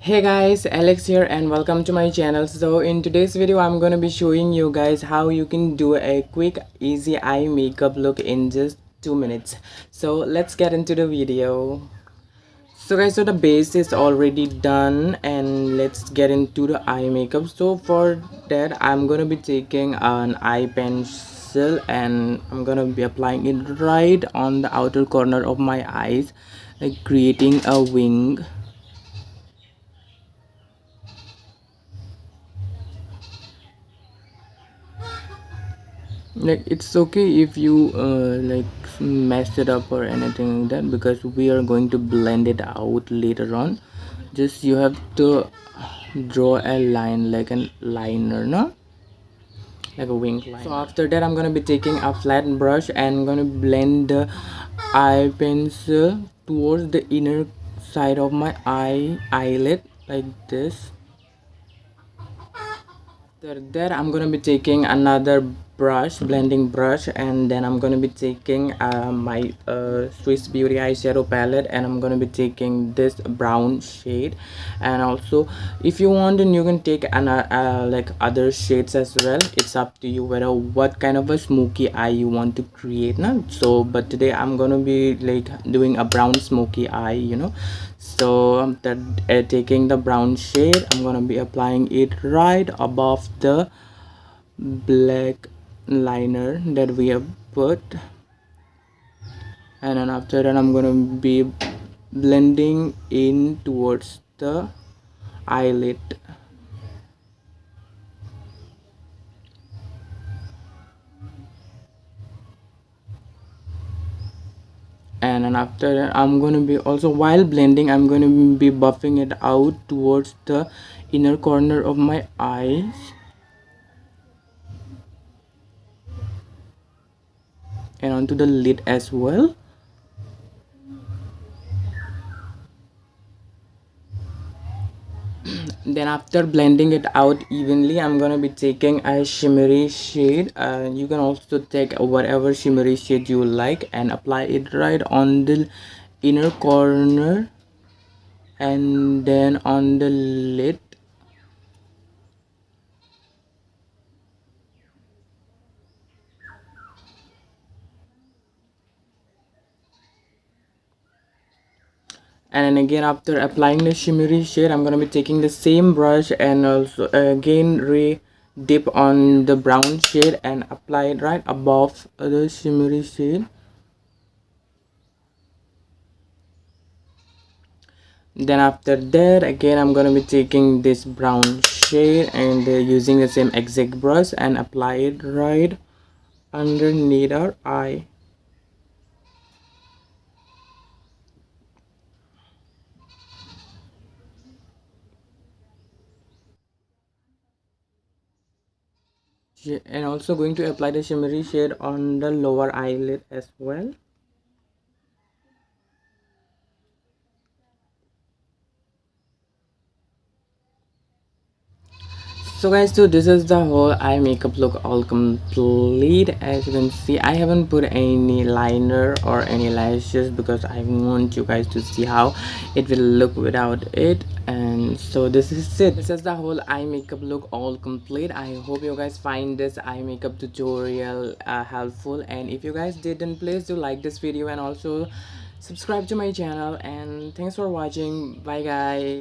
Hey guys, Alex here and welcome to my channel. So in today's video I'm going to be showing you guys how you can do a quick easy eye makeup look in just 2 minutes. So let's get into the video. So guys, so the base is already done and let's get into the eye makeup. So for that I'm going to be taking an eye pencil and I'm going to be applying it right on the outer corner of my eyes, like creating a wing. Like it's okay if you like mess it up or anything like that, because we are going to blend it out later on. Just you have to draw a line like a liner, no, like a wing line. So after that I'm gonna be taking a flat brush and gonna blend the eye pencil towards the inner side of my eyelid like this. After that I'm gonna be taking another brush, blending brush, and then I'm gonna be taking my Swiss Beauty eyeshadow palette, and I'm gonna be taking this brown shade. And also if you want, then you can take like other shades as well. It's up to you whether what kind of a smoky eye you want to create now. So but today I'm gonna be like doing a brown smoky eye. So taking the brown shade, I'm gonna be applying it right above the black liner that we have put, and then after that I'm gonna be blending in towards the eyelid. And then after that I'm going to be also, while blending, I'm going to be buffing it out towards the inner corner of my eyes, and onto the lid as well. Then after blending it out evenly, I'm gonna be taking a shimmery shade. You can also take whatever shimmery shade you like and apply it right on the inner corner and then on the lid. And then again, after applying the shimmery shade, I'm gonna be taking the same brush and also again dip on the brown shade and apply it right above the shimmery shade. Then after that, again I'm gonna be taking this brown shade and using the same exact brush and apply it right underneath our eye. And also going to apply the shimmery shade on the lower eyelid as well. So guys, so this is the whole eye makeup look all complete. As you can see, I haven't put any liner or any lashes because I want you guys to see how it will look without it. And so this is it. This is the whole eye makeup look all complete. I hope you guys find this eye makeup tutorial helpful, and if you guys did, then please do like this video and also subscribe to my channel. And thanks for watching. Bye guys.